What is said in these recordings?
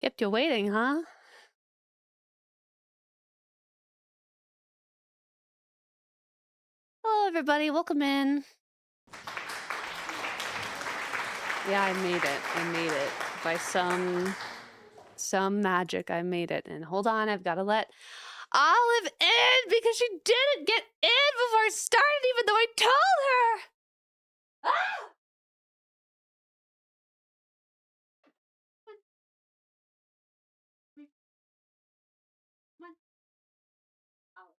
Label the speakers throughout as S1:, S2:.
S1: Kept you waiting, huh? Hello, everybody. Welcome in. Yeah, I made it. I made it. By some magic, I made it. And hold on, I've got to let Olive in because she didn't get in before I started, even though I told her. Ah! Come on. Olive.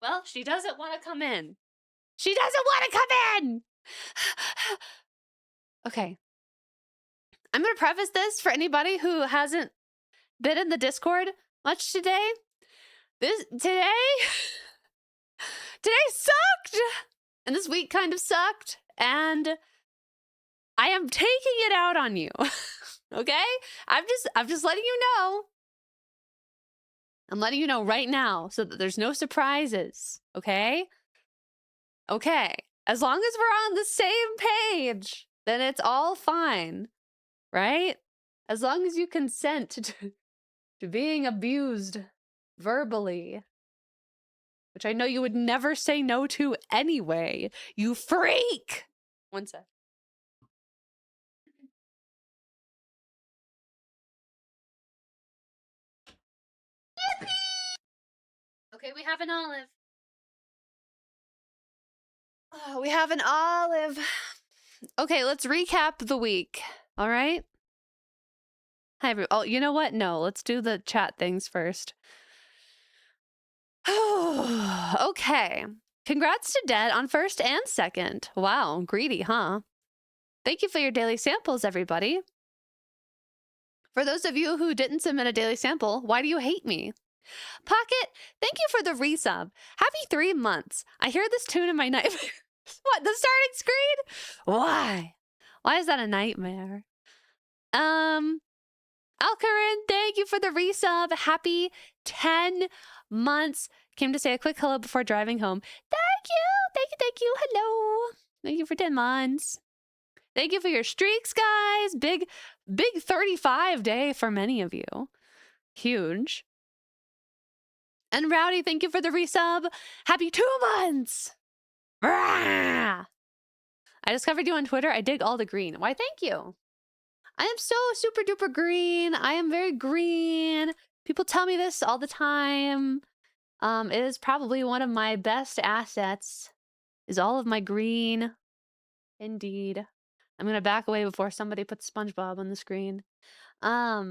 S1: Well, she doesn't want to come in. She doesn't want to come in! Okay. I'm going to preface this for anybody who hasn't been in the Discord much today. Today sucked! And this week kind of sucked. And I am taking it out on you. Okay? I'm just letting you know. I'm letting you know right now so that there's no surprises. Okay? Okay. As long as we're on the same page, then it's all fine. Right? As long as you consent to being abused verbally. Which I know you would never say no to anyway. You freak! One sec. Yippee! Okay, we have an Olive. Oh, we have an Olive. Okay, let's recap the week. All right? Hi, everyone. Oh, you know what? No, let's do the chat things first. Okay. Congrats to Dead on first and second. Wow, greedy, huh? Thank you for your daily samples, everybody. For those of you who didn't submit a daily sample, why do you hate me? Pocket, thank you for the resub. Happy 3 months. I hear this tune in my nightmares. What, the starting screen? Why? Why is that a nightmare? Alcarin, thank you for the resub. Happy 10 months. Came to say a quick hello before driving home. Thank you. Thank you. Thank you. Hello. Thank you for 10 months. Thank you for your streaks, guys. Big 35 day for many of you. Huge. And Rowdy, thank you for the resub. Happy 2 months. Rah! I discovered you on Twitter. I dig all the green. Why, thank you. I am so super duper green. I am very green. People tell me this all the time. It is probably one of my best assets, is all of my green. Indeed. I'm gonna back away before somebody puts SpongeBob on the screen. Yeah,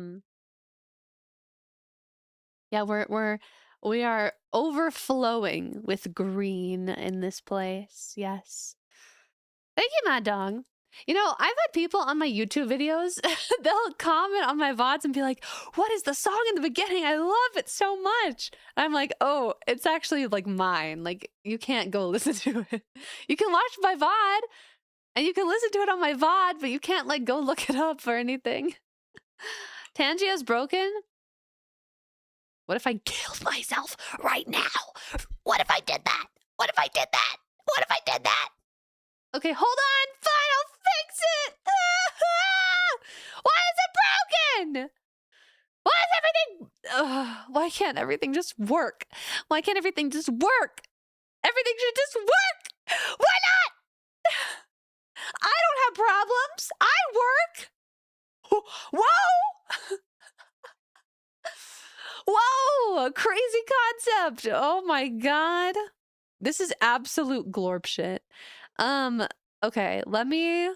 S1: we are overflowing with green in this place. Yes. Thank you, Mad Dog. You know, I've had people on my YouTube videos, they'll comment on my VODs and be like, what is the song in the beginning? I love it so much. I'm like, oh, it's actually like mine. Like, you can't go listen to it. You can watch my VOD and you can listen to it on my VOD, but you can't like go look it up or anything. Tangia's broken. What if I killed myself right now? What if I did that? What if I did that? What if I did that? Okay, hold on. Fine, I'll fix it. Why is it broken? Why is everything... why can't everything just work? Why can't everything just work? Everything should just work. Why not? I don't have problems. I work. Whoa. Whoa, crazy concept. Oh my god. This is absolute glorp shit. Okay, let me...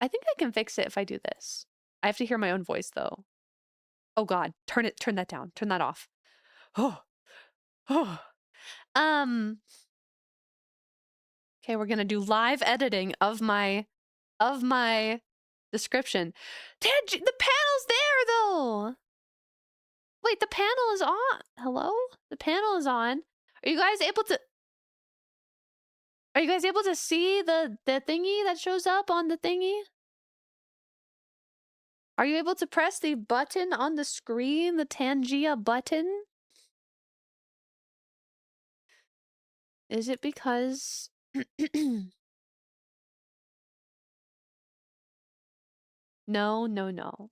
S1: I think I can fix it if I do this. I have to hear my own voice though. Oh god, turn that down. Turn that off. Oh. Oh. Okay, we're gonna do live editing of my description. The panel's there though. Wait, the panel is on. Hello? The panel is on. Are you guys able to... Are you guys able to see the thingy that shows up on the thingy? Are you able to press the button on the screen, the Tangia button? Is it because No, no, no.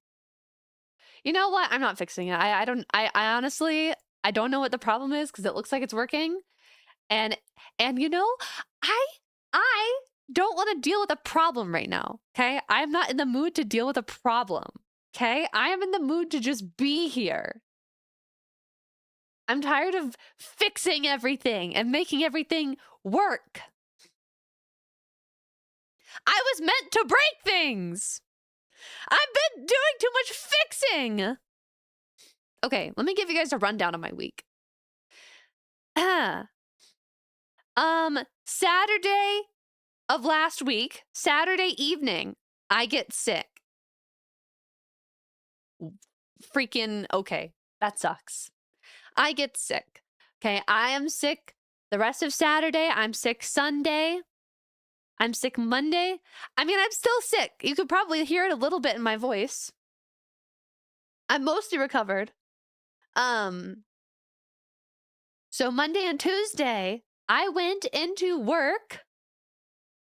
S1: You know what? I'm not fixing it. I honestly, I don't know what the problem is because it looks like it's working. And you know, I I don't want to deal with a problem right now. Okay? I'm not in the mood to deal with a problem. Okay? I am in the mood to just be here. I'm tired of fixing everything and making everything work. I was meant to break things. I've been doing too much fixing. Okay, let me give you guys a rundown of my week. Saturday of last week, Saturday evening, I get sick. Freaking okay. That sucks. I get sick. Okay, I am sick the rest of Saturday. I'm sick Sunday. I'm sick Monday. I mean, I'm still sick. You could probably hear it a little bit in my voice. I'm mostly recovered. So Monday and Tuesday, I went into work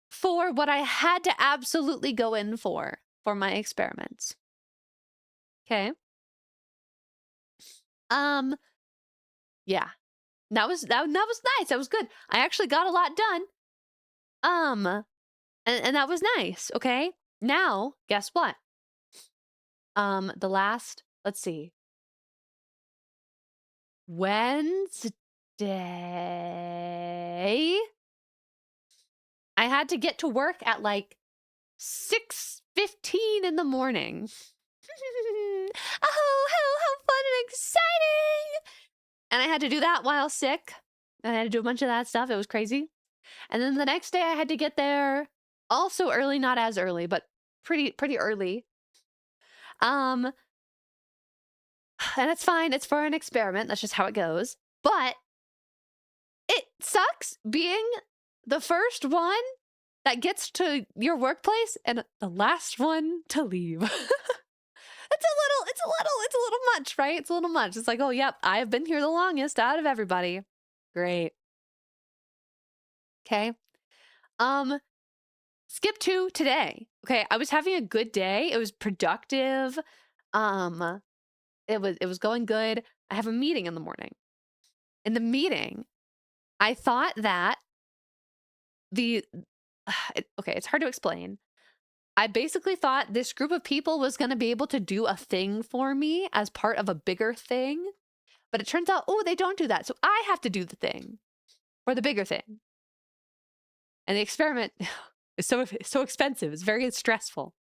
S1: for what I had to absolutely go in for my experiments. Okay. Yeah. That was nice. That was good. I actually got a lot done. And that was nice, okay? Now, guess what? The last, let's see. Wednesday, I had to get to work at like 6:15 in the morning. Oh, how fun and exciting! And I had to do that while sick. And I had to do a bunch of that stuff. It was crazy. And then the next day I had to get there also early, not as early, but pretty early. And it's fine. It's for an experiment. That's just how it goes. But it sucks being the first one that gets to your workplace and the last one to leave. It's a little much, right? It's a little much. It's like, oh, yep, I have been here the longest out of everybody. Great. Okay. Skip to today. Okay, I was having a good day. It was productive. It was going good. I have a meeting in the morning. In the meeting, I thought that okay, it's hard to explain. I basically thought this group of people was going to be able to do a thing for me as part of a bigger thing. But it turns out, oh, they don't do that. So I have to do the thing or the bigger thing. And the experiment is so expensive. It's very stressful.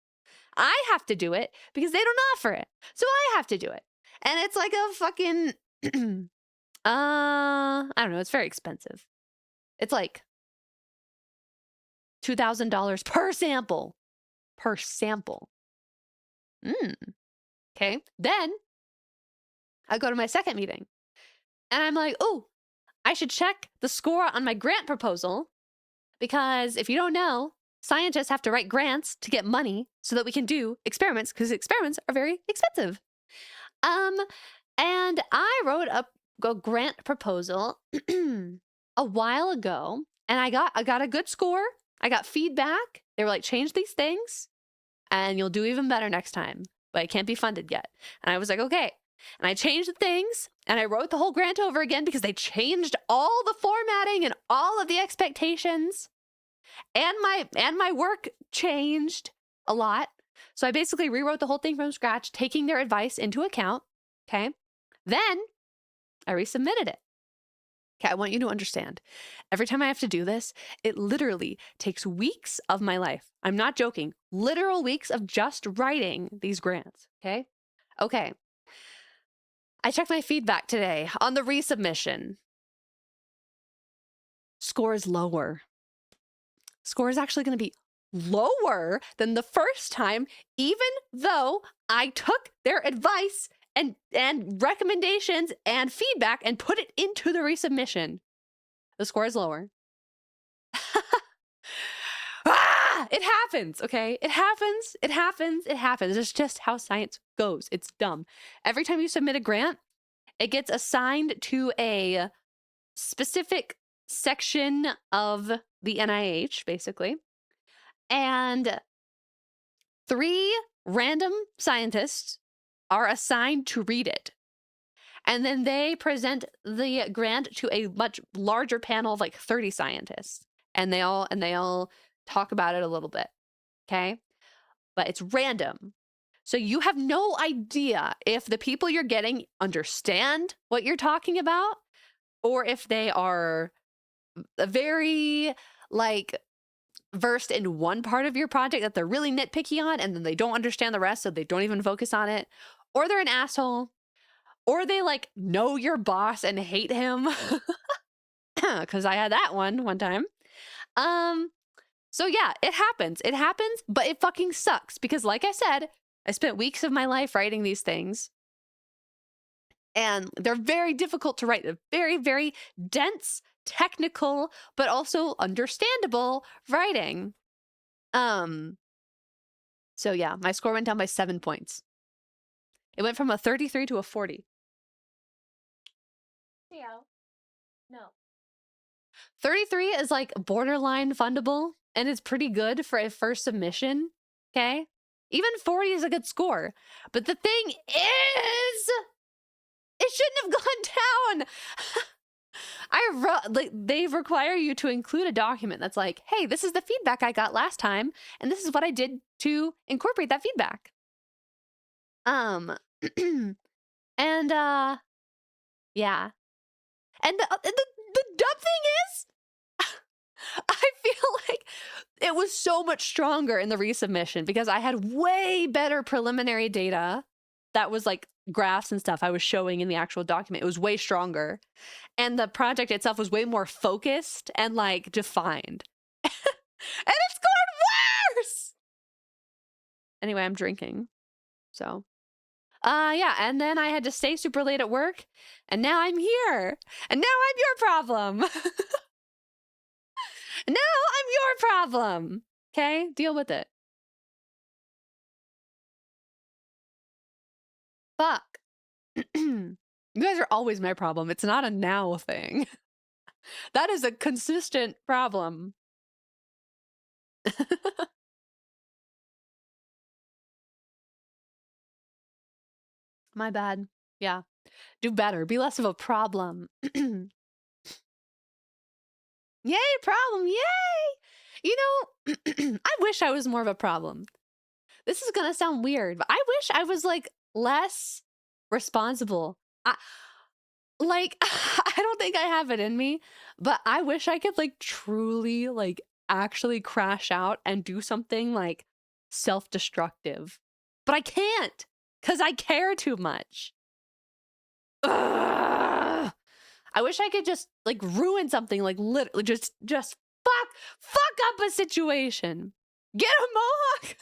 S1: I have to do it because they don't offer it. So I have to do it. And it's like a fucking, I don't know. It's very expensive. It's like $2,000 per sample. Per sample. Okay. Then I go to my second meeting and I'm like, oh, I should check the score on my grant proposal because if you don't know, scientists have to write grants to get money so that we can do experiments because experiments are very expensive. And I wrote a grant proposal a while ago and I got a good score. I got feedback. They were like, change these things and you'll do even better next time, but it can't be funded yet. And I was like, okay. And I changed the things and I wrote the whole grant over again because they changed all the formatting and all of the expectations. And my work changed a lot. So I basically rewrote the whole thing from scratch, taking their advice into account. Okay. Then I resubmitted it. Okay, I want you to understand. Every time I have to do this, it literally takes weeks of my life. I'm not joking. Literal weeks of just writing these grants. Okay. Okay. I checked my feedback today on the resubmission. Score is lower. Score is actually going to be lower than the first time, even though I took their advice and recommendations and feedback and put it into the resubmission. The score is lower. It happens, okay? It happens. It's just how science goes. It's dumb. Every time you submit a grant, it gets assigned to a specific section of the NIH, basically. And 3 random scientists are assigned to read it. And then they present the grant to a much larger panel of like 30 scientists. And they all talk about it a little bit. Okay? But it's random. So you have no idea if the people you're getting understand what you're talking about, or if they are very like versed in one part of your project that they're really nitpicky on, and then they don't understand the rest, so they don't even focus on it, or they're an asshole, or they like know your boss and hate him, because I had that one time. So yeah, it happens, but it fucking sucks because, like I said, I spent weeks of my life writing these things, and they're very difficult to write. They're very, very dense, technical, but also understandable writing. So yeah, my score went down by 7 points. It went from a 33 to a 40. Yeah. No. 33 is like borderline fundable, and it's pretty good for a first submission. Okay. Even 40 is a good score. But the thing is, it shouldn't have gone down. They require you to include a document that's like, hey, this is the feedback I got last time, and this is what I did to incorporate that feedback. And yeah. And the dumb thing is, I feel like it was so much stronger in the resubmission because I had way better preliminary data that was like graphs and stuff I was showing in the actual document. It was way stronger. And the project itself was way more focused and like defined. And it scored worse. Anyway, I'm drinking. So, yeah. And then I had to stay super late at work. And now I'm here. And now I'm your problem. Now I'm your problem. Okay? Deal with it. Fuck. You guys are always my problem. It's not a now thing. That is a consistent problem. My bad. Yeah. Do better. Be less of a problem. Yay, problem. Yay. You know, I wish I was more of a problem. This is going to sound weird, but I wish I was like less responsible. Like, I don't think I have it in me, but I wish I could like truly like actually crash out and do something like self-destructive. But I can't because I care too much. Ugh. I wish I could just like ruin something, like literally just fuck up a situation. Get a mohawk.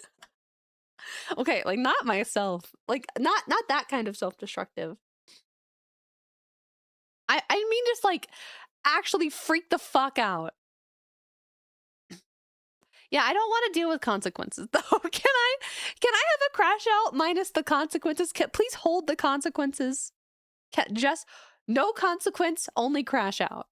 S1: Okay, like not myself. Like not that kind of self-destructive. I mean just like actually freak the fuck out. Yeah, I don't want to deal with consequences though. Can I have a crash out minus the consequences? Please hold the consequences. Just no consequence, only crash out.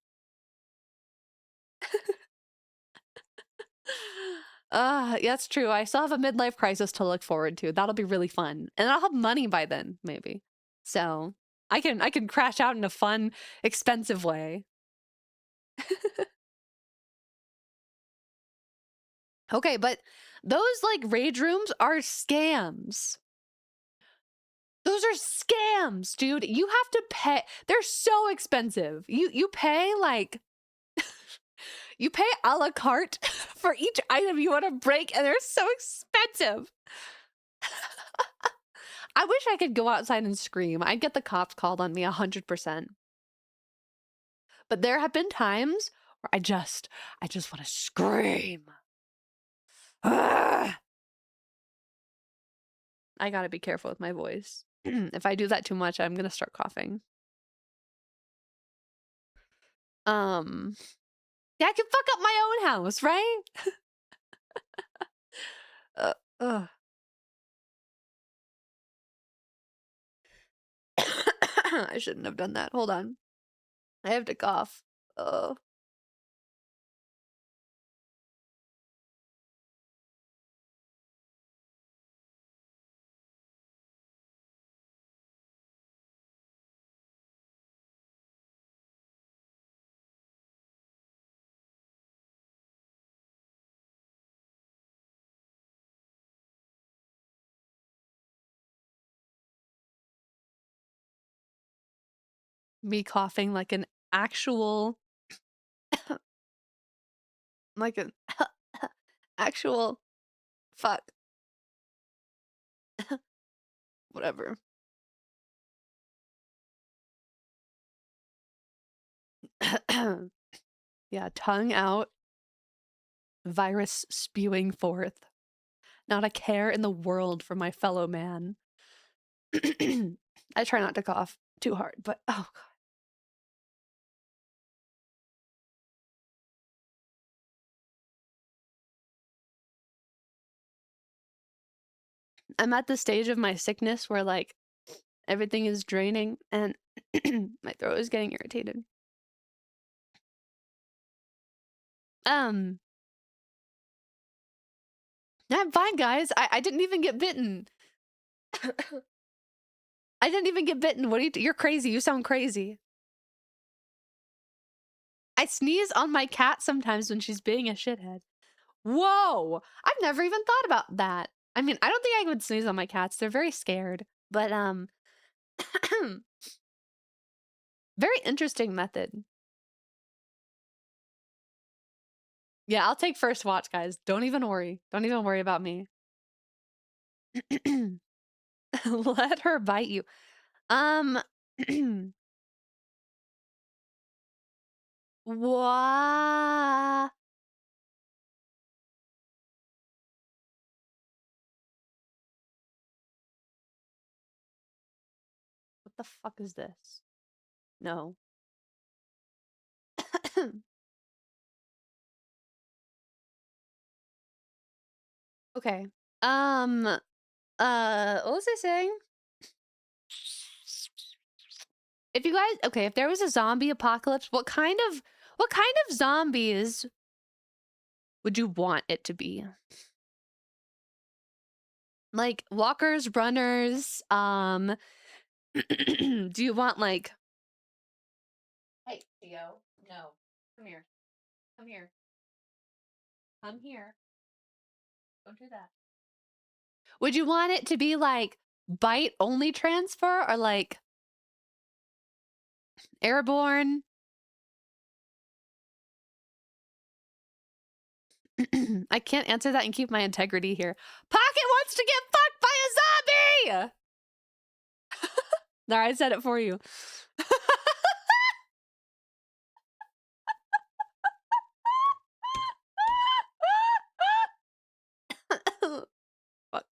S1: Yeah, that's true. I still have a midlife crisis to look forward to. That'll be really fun. And I'll have money by then, maybe. So I can crash out in a fun, expensive way. Okay, but those like rage rooms are scams. Those are scams, dude. You have to pay. They're so expensive. You pay like you pay a la carte for each item you want to break, and they're so expensive. I wish I could go outside and scream. I'd get the cops called on me 100%. But there have been times where I just want to scream. I gotta be careful with my voice. If I do that too much, I'm gonna start coughing. Yeah, I can fuck up my own house, right? I shouldn't have done that. Hold on. I have to cough. Me coughing like an actual, like an actual, fuck, whatever. Yeah, tongue out, virus spewing forth. Not a care in the world for my fellow man. I try not to cough too hard, but oh god. I'm at the stage of my sickness where like everything is draining and my throat is getting irritated. I'm fine, guys. I didn't even get bitten. I didn't even get bitten. What are you? You're crazy. You sound crazy. I sneeze on my cat sometimes when she's being a shithead. Whoa! I've never even thought about that. I mean, I don't think I would sneeze on my cats. They're very scared. But very interesting method. Yeah, I'll take first watch, guys. Don't even worry. Don't even worry about me. Let her bite you. What? What the fuck is this? No. Okay. What was I saying? If you guys, okay, if there was a zombie apocalypse, what kind of zombies would you want it to be? Like walkers, runners, do you want like, hey, Theo, no, come here. Come here. Come here. Don't do that. Would you want it to be like bite only transfer or like airborne? I can't answer that and keep my integrity here. Pocket wants to get fucked by a zombie! There, I said it for you. Fuck.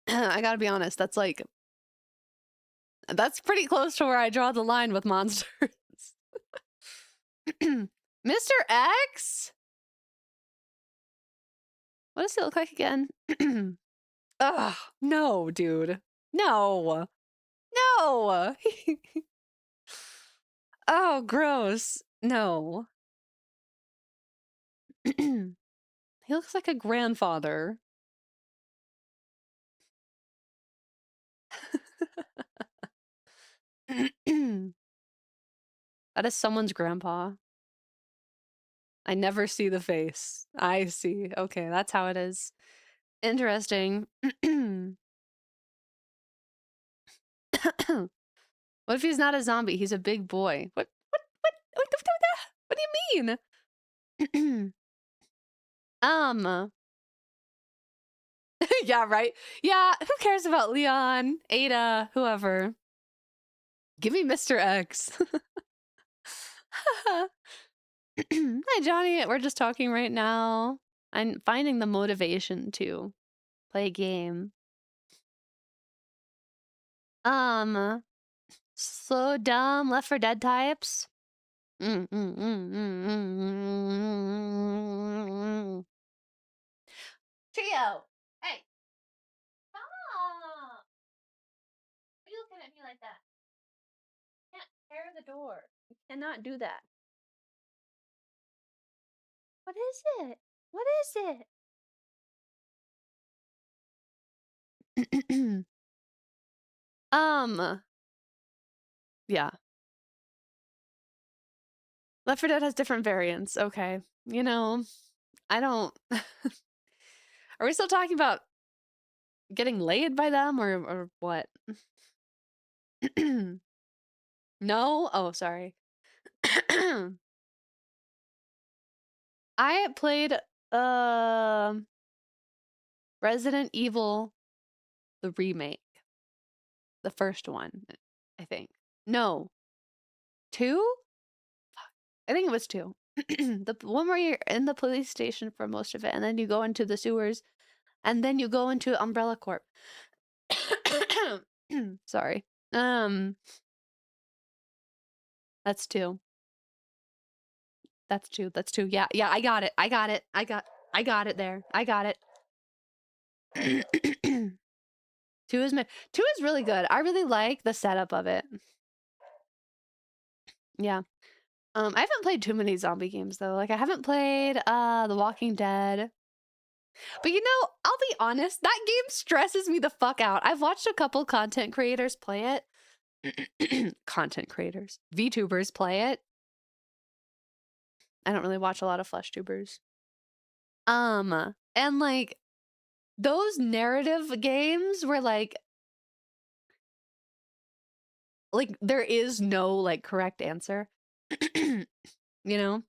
S1: I gotta be honest, that's pretty close to where I draw the line with monsters. Mr. X? What does he look like again? Ugh, no, dude. No. No. Oh, gross. No. He looks like a grandfather. That is someone's grandpa. I never see the face. I see. Okay, that's how it is. Interesting. What if he's not a zombie? He's a big boy. What do you mean? Yeah, right. Yeah, who cares about Leon, Ada, whoever? Give me Mr. X. Hi, Johnny. We're just talking right now. I'm finding the motivation to play a game. Slow, dumb, Left 4 Dead types. Trio, hey, stop! Why are you looking at me like that? You can't tear the door. You cannot do that. What is it? What is it? Yeah. Left 4 Dead has different variants. Okay. You know, I don't. Are we still talking about getting laid by them or what? No? Oh, sorry. I played Resident Evil the remake. The first one, I think. No. 2? I think it was 2. The one where you're in the police station for most of it, and then you go into the sewers, and then you go into Umbrella Corp. Sorry. That's 2. That's 2. That's 2. Yeah, I got it. I got it there. I got it. 2 is 2 is really good. I really like the setup of it. Yeah. I haven't played too many zombie games though. Like I haven't played The Walking Dead. But you know, I'll be honest, that game stresses me the fuck out. I've watched a couple content creators play it. Content creators. VTubers play it. I don't really watch a lot of FleshTubers. And like those narrative games where like there is no like correct answer. You know?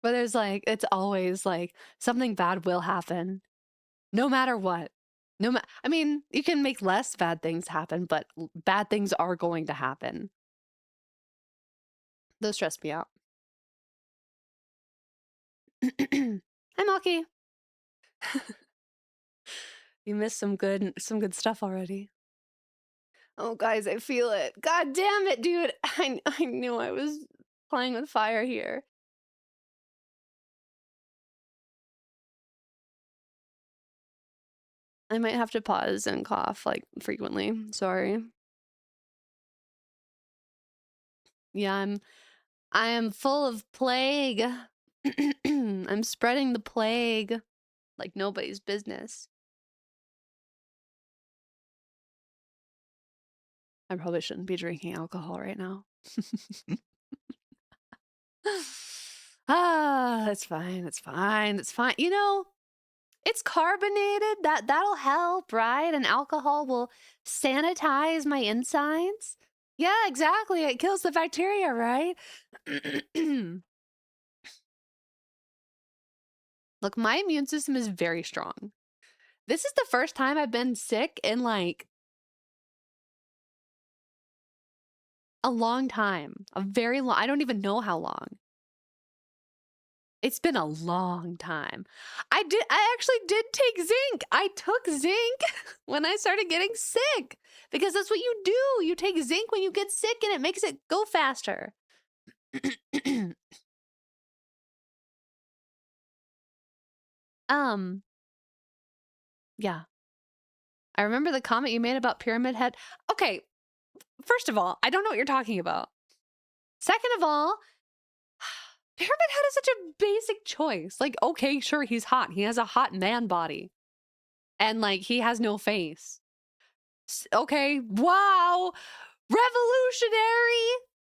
S1: But there's like it's always like something bad will happen no matter what. I mean, you can make less bad things happen, but bad things are going to happen. Those stress me out. Hi, Malky. You missed some good stuff already. Oh, guys, I feel it. God damn it, dude. I knew I was playing with fire here. I might have to pause and cough like frequently. Sorry. Yeah, I am full of plague. I'm spreading the plague like nobody's business. I probably shouldn't be drinking alcohol right now. It's fine. It's fine. It's fine. You know, it's carbonated. That'll help, right? And alcohol will sanitize my insides. Yeah, exactly. It kills the bacteria, right? Look, my immune system is very strong. This is the first time I've been sick in like a long time. A very long, I don't even know how long. It's been a long time. I actually did take zinc. I took zinc when I started getting sick because that's what you do. You take zinc when you get sick and it makes it go faster. Yeah. I remember the comment you made about Pyramid Head. Okay, first of all, I don't know what you're talking about. Second of all, Pyramid Head is such a basic choice. Like, okay, sure, he's hot. He has a hot man body. And, like, he has no face. Okay, wow. Revolutionary.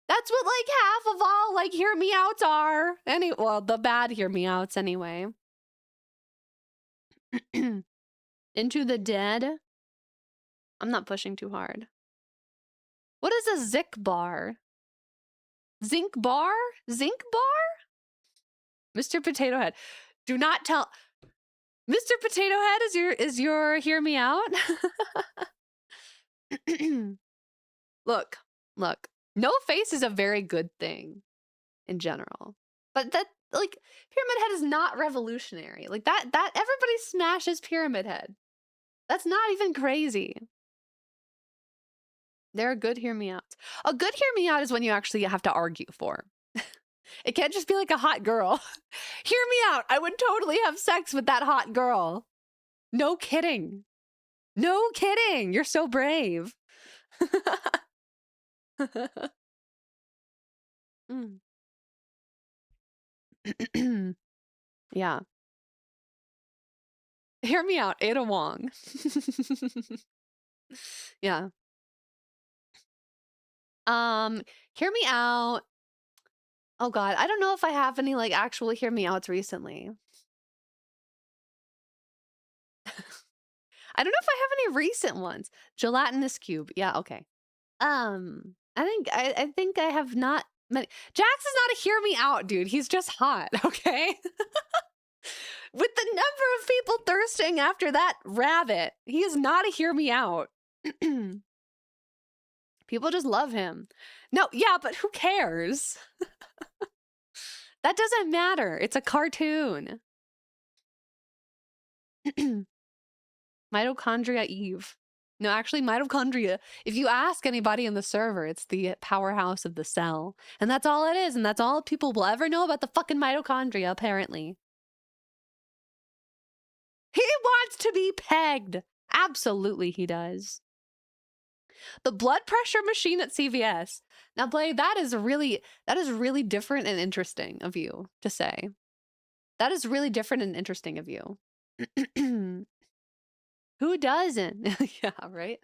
S1: That's what, like, half of all, like, hear me outs are. Well, the bad hear me outs anyway. Into the Dead. I'm not pushing too hard. What is a Zik bar? Zinc bar? Zinc bar? Mr. Potato Head. Do not tell. Mr. Potato Head is your hear me out? Look. No face is a very good thing in general. But that like Pyramid Head is not revolutionary. Like that everybody smashes Pyramid Head. That's not even crazy. They're a good hear me out. A good hear me out is when you actually have to argue for. It can't just be like a hot girl. Hear me out. I would totally have sex with that hot girl. No kidding. No kidding. You're so brave. Yeah. Hear me out, Ada Wong. Yeah. Hear me out. Oh God, I don't know if I have any like actual hear me outs recently. I don't know if I have any recent ones. Gelatinous cube. Yeah, okay. I think I have not many. Jax is not a hear me out, dude. He's just hot, okay? With the number of people thirsting after that rabbit, he is not a hear me out. People just love him. No, yeah, but who cares? That doesn't matter. It's a cartoon. Mitochondria Eve. No, actually, mitochondria, if you ask anybody in the server, it's the powerhouse of the cell. And that's all it is. And that's all people will ever know about the fucking mitochondria, apparently. He wants to be pegged. Absolutely, he does. The blood pressure machine at CVS. Now, Blade, that is really different and interesting of you to say. That is really different and interesting of you. Who doesn't? Yeah, right?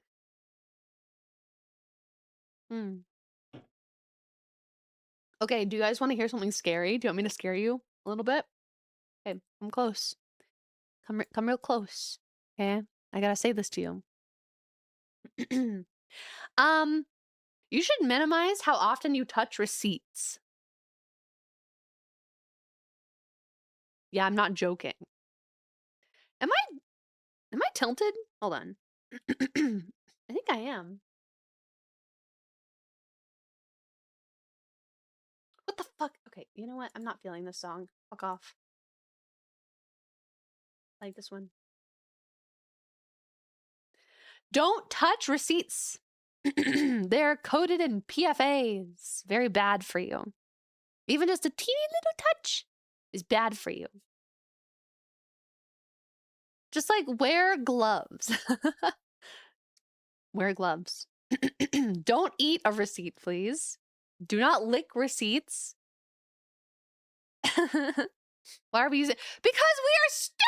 S1: Hmm. Okay, do you guys want to hear something scary? Do you want me to scare you a little bit? Okay, come close. Come real close. Okay, I gotta say this to you. You should minimize how often you touch receipts. Yeah, I'm not joking. Am I tilted? Hold on. I think I am. What the fuck? Okay, you know what? I'm not feeling this song. Fuck off. I like this one. Don't touch receipts. They're coated in PFAs. Very bad for you. Even just a teeny little touch is bad for you. Just like wear gloves. Wear gloves. Don't eat a receipt, please. Do not lick receipts. Why are we using? Because we are stupid!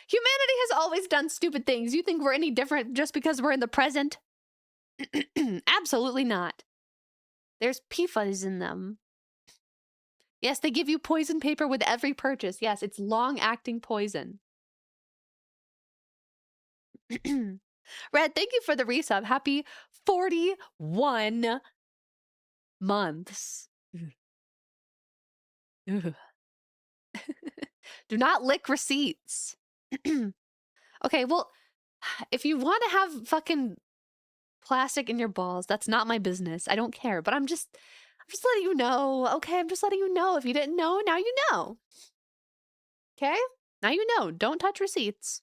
S1: Humanity has always done stupid things. You think we're any different just because we're in the present? Absolutely not. There's PFAS in them. Yes, they give you poison paper with every purchase. Yes, it's long-acting poison. Red, thank you for the resub. Happy 41 months. Do not lick receipts. Okay, well, if you want to have fucking plastic in your balls, that's not my business. I don't care, but I'm just letting you know. Okay, I'm just letting you know. If you didn't know, now you know. Okay? Now you know. Don't touch receipts.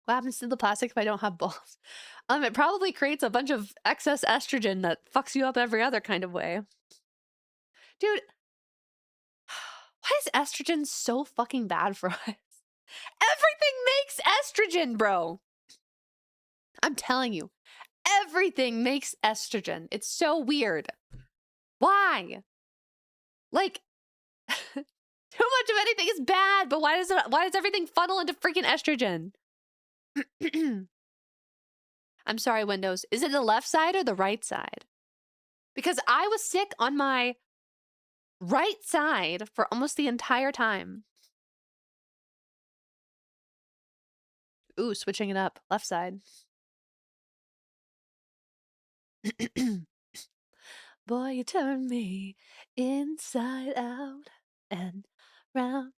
S1: What happens to the plastic if I don't have balls? It probably creates a bunch of excess estrogen that fucks you up every other kind of way. Dude, why is estrogen so fucking bad for us? Everything makes estrogen, bro. I'm telling you, everything makes estrogen. It's so weird. Why? Like, too much of anything is bad, but why does everything funnel into freaking estrogen? I'm sorry, Windows. Is it the left side or the right side? Because I was sick on my right side for almost the entire time. Ooh, switching it up. Left side. Boy, you turn me inside out and round.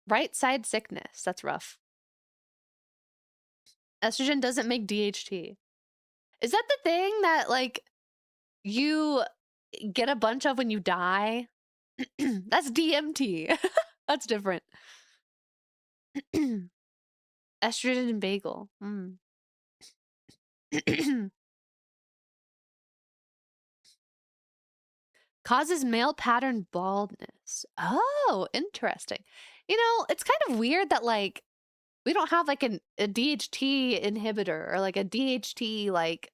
S1: Right side sickness. That's rough. Estrogen doesn't make DHT. Is that the thing that, like, you get a bunch of when you die? That's DMT. That's different. Estrogen and bagel. Causes male pattern baldness. Oh, interesting. You know, it's kind of weird that, like, we don't have like a DHT inhibitor or like a DHT like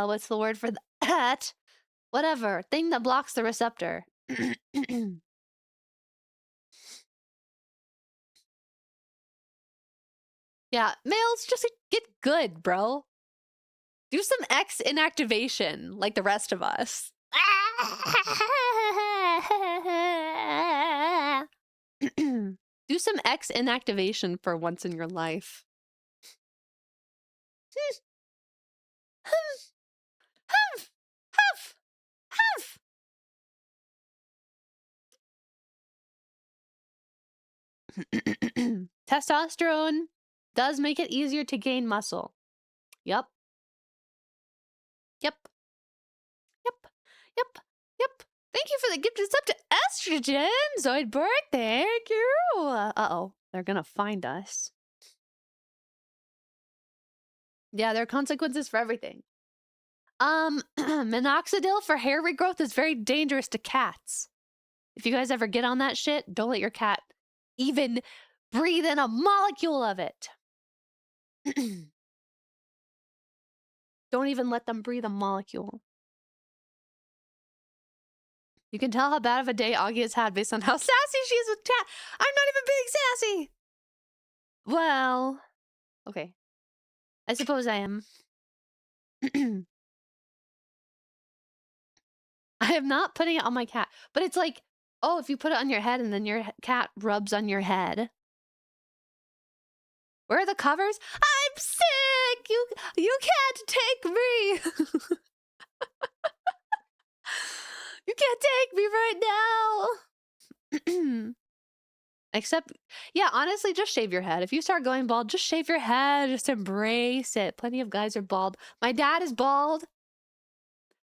S1: what's the word for that? Whatever, thing that blocks the receptor. Yeah, males, just get good, bro. Do some X inactivation like the rest of us. Do some X inactivation for once in your life. Testosterone does make it easier to gain muscle. Yep. Yep. Yep. Yep. Yep. Thank you for the gift of sub to estrogen. Zoidberg, thank you. Uh-oh. They're gonna find us. Yeah, there are consequences for everything. Minoxidil for hair regrowth is very dangerous to cats. If you guys ever get on that shit, don't let your cat even breathe in a molecule of it. Don't even let them breathe a molecule. You can tell how bad of a day Augie has had based on how sassy she is with chat. I'm not even being sassy. Well, okay. I suppose I am. I am not putting it on my cat, but it's like, oh, if you put it on your head and then your cat rubs on your head. Where are the covers? I'm sick. You can't take me. You can't take me right now. Except, yeah, honestly, just shave your head. If you start going bald, just shave your head. Just embrace it. Plenty of guys are bald. My dad is bald.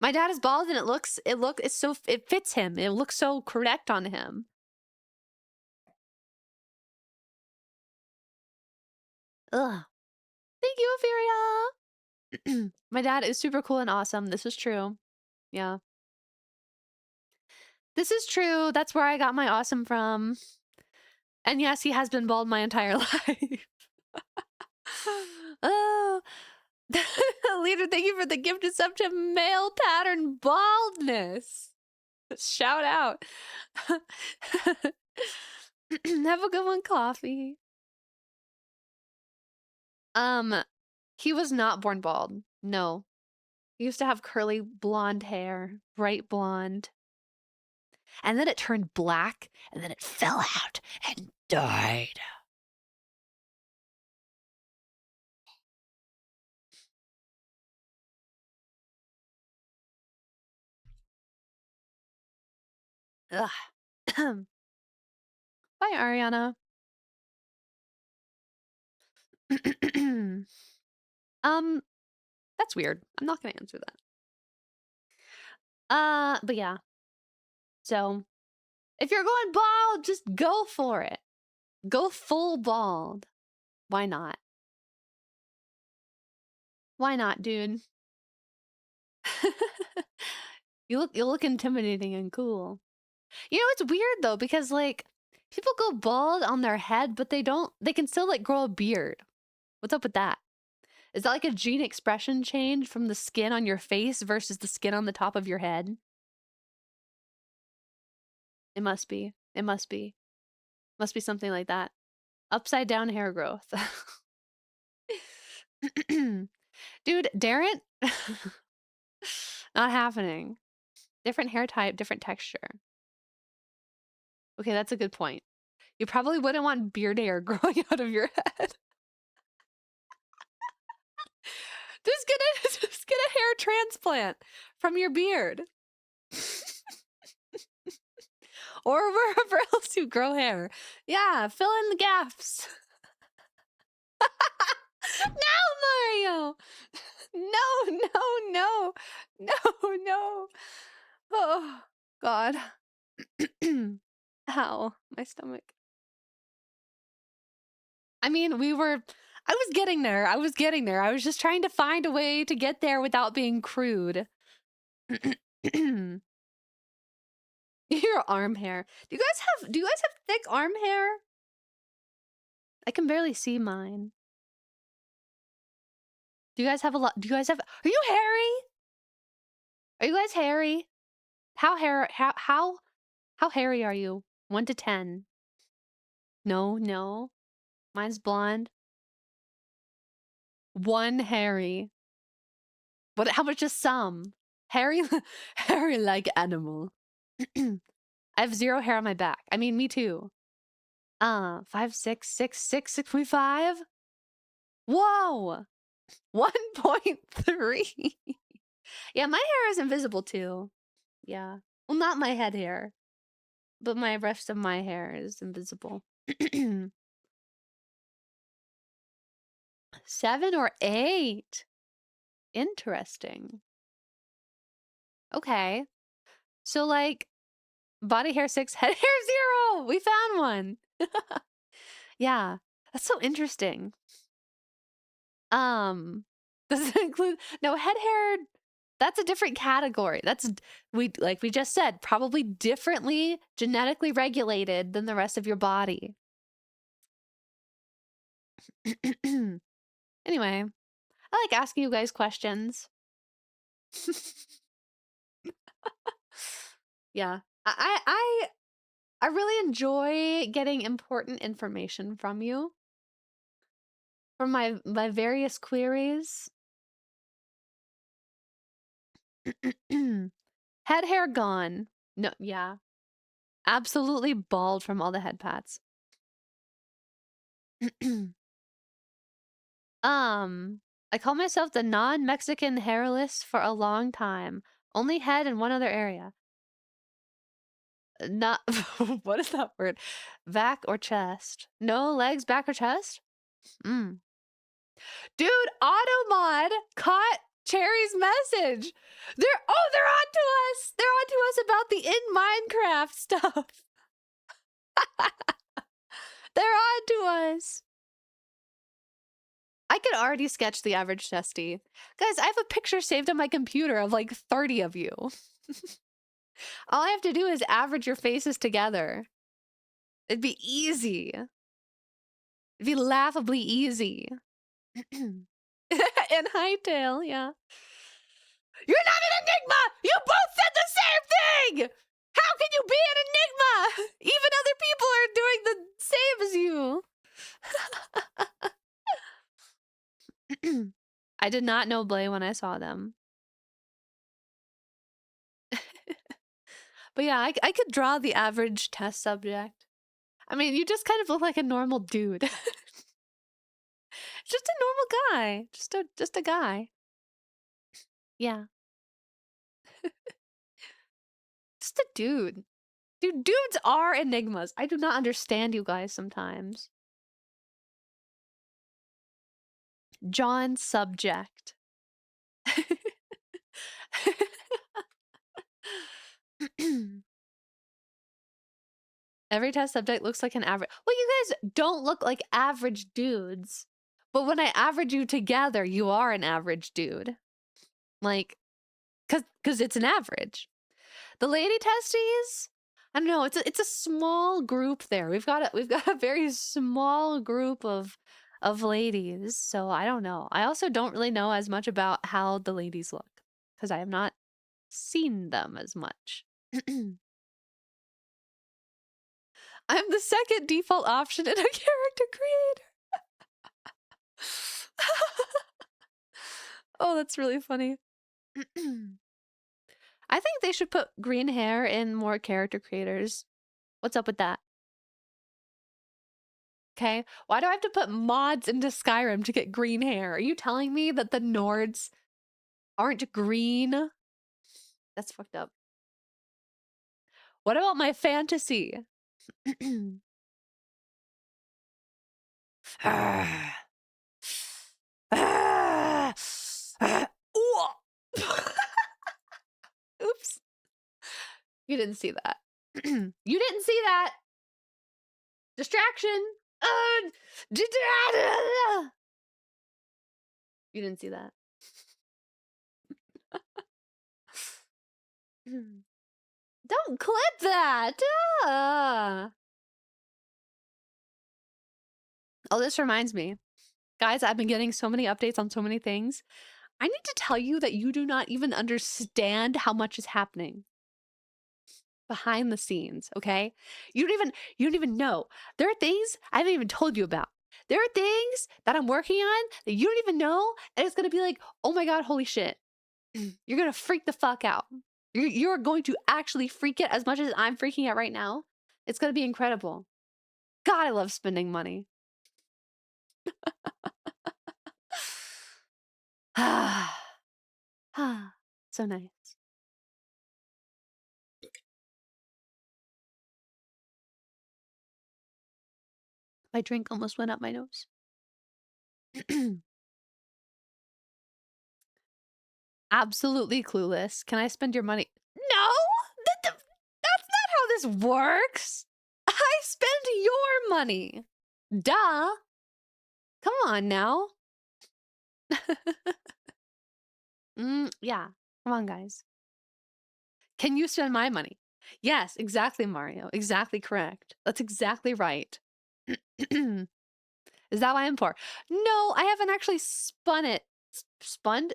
S1: My dad is bald, and it fits him. It looks so correct on him. Ugh. Thank you, Ophelia. My dad is super cool and awesome. This is true. Yeah. This is true. That's where I got my awesome from. And yes, he has been bald my entire life. Oh. Leader, thank you for the gift of sub to male pattern baldness. Shout out. Have a good one, coffee. He was not born bald. No. He used to have curly blonde hair, bright blonde. And then it turned black, and then it fell out and died. Ugh. Bye, Ariana. That's weird. I'm not gonna answer that. But yeah. So, if you're going bald, just go for it. Go full bald. Why not? Why not, dude? You look intimidating and cool. You know, it's weird though, because like people go bald on their head, but they can still like grow a beard. What's up with that? Is that like a gene expression change from the skin on your face versus the skin on the top of your head? It must be. It must be. Must be something like that. Upside down hair growth. Dude, Darren? Not happening. Different hair type, different texture. Okay, that's a good point. You probably wouldn't want beard hair growing out of your head. Just get a hair transplant from your beard. Or wherever else you grow hair. Yeah, fill in the gaps. No, Mario! No. No. Oh, God. Ow, my stomach. I mean, I was getting there. I was just trying to find a way to get there without being crude. Your arm hair. Do you guys have thick arm hair? I can barely see mine. Do you guys have are you hairy? Are you guys hairy? How hairy are you? 1 to 10. No. Mine's blonde. One hairy. What? How about just some? Hairy, hairy like animal. I have 0 hair on my back. I mean, me too. 5, 6, 6, 6, 6.5. Whoa! 1.3. Yeah, my hair is invisible too. Yeah. Well, not my head hair, but my rest of my hair is invisible. 7 or 8. Interesting. Okay. So like body hair 6, head hair 0. We found one. Yeah. That's so interesting. Does it include no head hair? That's a different category. That's like we just said, probably differently genetically regulated than the rest of your body. Anyway, I like asking you guys questions. Yeah. I really enjoy getting important information from you. From my various queries. Head hair gone. No, yeah. Absolutely bald from all the head pats. I call myself the non-Mexican hairless for a long time. Only head and one other area. Not what is that word? Back or chest? No legs, back or chest? Mm. Dude, Automod caught Cherry's message. They're on to us. They're on to us about the in Minecraft stuff. They're on to us. I could already sketch the average testy. Guys, I have a picture saved on my computer of like 30 of you. All I have to do is average your faces together. It'd be easy. It'd be laughably easy. And Hightail, yeah. You're not an enigma! You both said the same thing! How can you be an enigma? Even other people are doing the same as you. I did not know Blay when I saw them. But yeah, I could draw the average test subject. I mean, you just kind of look like a normal dude. Just a normal guy. Just a guy. Yeah. Just a dude. Dude, dudes are enigmas. I do not understand you guys sometimes. John subject. Every test subject looks like an average. Well, you guys don't look like average dudes. But when I average you together, you are an average dude. Like, cause it's an average. The lady testes, I don't know, it's a small group there. We've got a very small group of ladies, so I don't know. I also don't really know as much about how the ladies look because I have not seen them as much. I'm the second default option in a character creator. Oh, that's really funny. I think they should put green hair in more character creators. What's up with that? Okay. Why do I have to put mods into Skyrim to get green hair? Are you telling me that the Nords aren't green? That's fucked up. What about my fantasy? Oops. You didn't see that. You didn't see that. Distraction. You didn't see that. Don't clip that. Oh, this reminds me. Guys, I've been getting so many updates on so many things. I need to tell you that you do not even understand how much is happening behind the scenes, okay? You don't even know. There are things I haven't even told you about. There are things that I'm working on that you don't even know, and it's gonna be like, oh my god, holy shit. You're gonna freak the fuck out. You're going to actually freak it as much as I'm freaking out right now. It's gonna be incredible. God, I love spending money. So nice. My drink almost went up my nose. Absolutely clueless. Can I spend your money? No! That's not how this works. I spend your money. Duh. Come on now. Yeah. Come on, guys. Can you spend my money? Yes, exactly, Mario. Exactly correct. That's exactly right. Is that why I'm poor? No, I haven't actually spun it. Spent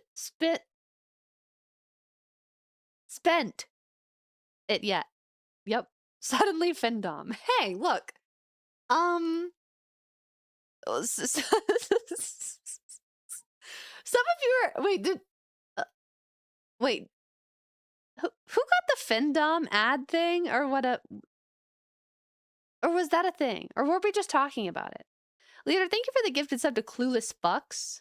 S1: it yet. Yep. Suddenly Findom. Hey, look. Some of you are wait. Who got the Findom ad thing, or what? Or was that a thing, or were we just talking about it? Leader, thank you for the gifted sub to Clueless Fucks.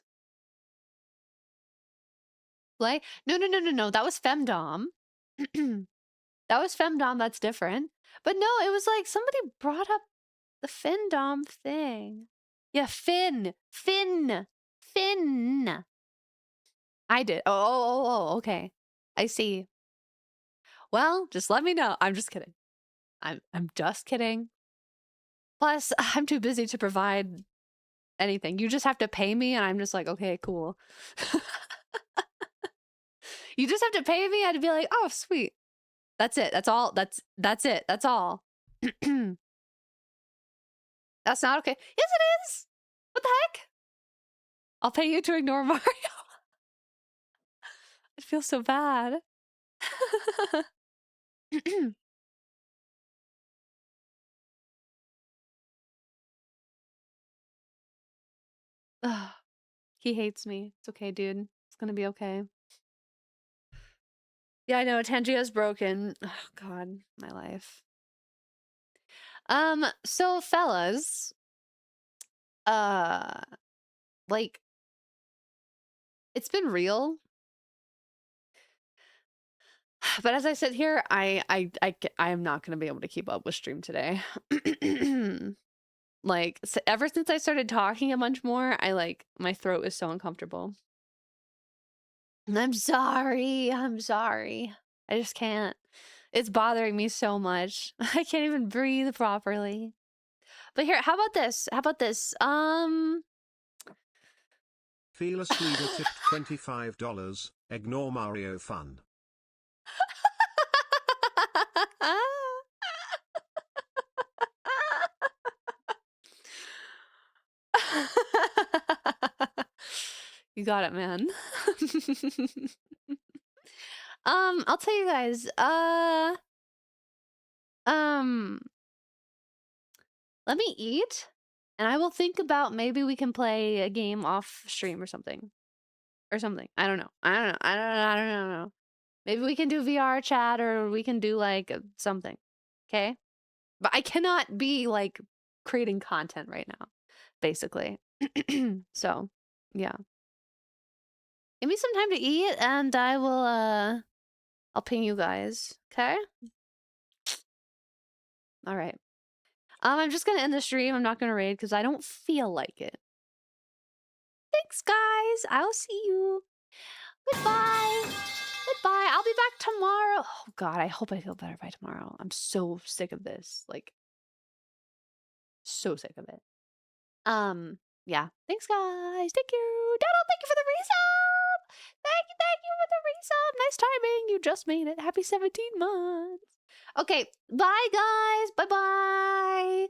S1: Play? No. That was Femdom. That was Femdom. That's different. But no, it was like somebody brought up the Findom thing. Yeah, Finn. I did. Oh, okay. I see. Well, just let me know. I'm just kidding. I'm just kidding. Plus, I'm too busy to provide anything. You just have to pay me, and I'm just like, okay, cool. You just have to pay me, I'd be like, oh, sweet. That's it. That's all. That's it. That's all. That's not okay. Yes, it is. What the heck? I'll pay you to ignore Mario. It feels so bad. He hates me. It's okay, dude. It's gonna be okay. Yeah, I know. Tangia's broken. Oh, God, my life. So fellas, like, it's been real. But as I sit here, I am not gonna be able to keep up with stream today. Like, ever since I started talking a bunch more, my throat is so uncomfortable. I'm sorry. I just can't. It's bothering me so much. I can't even breathe properly. But here, how about this?
S2: Fearless Leader tipped $25. Ignore Mario fun.
S1: You got it, man. I'll tell you guys, let me eat, and I will think about maybe we can play a game off stream or something. I don't know. I don't know. Maybe we can do VR chat, or we can do like something. Okay? But I cannot be like creating content right now, basically. So, yeah. Give me some time to eat, and I will I'll ping you guys. Okay? All right. I'm just gonna end the stream. I'm not gonna raid because I don't feel like it. Thanks, guys. I'll see you. Goodbye. I'll be back tomorrow. Oh God, I hope I feel better by tomorrow. I'm so sick of this. Like, so sick of it. Yeah. Thanks, guys. Thank you. Donald, thank you for the resub. Thank you for the resub. Nice timing. You just made it. Happy 17 months. Okay. Bye, guys. Bye-bye.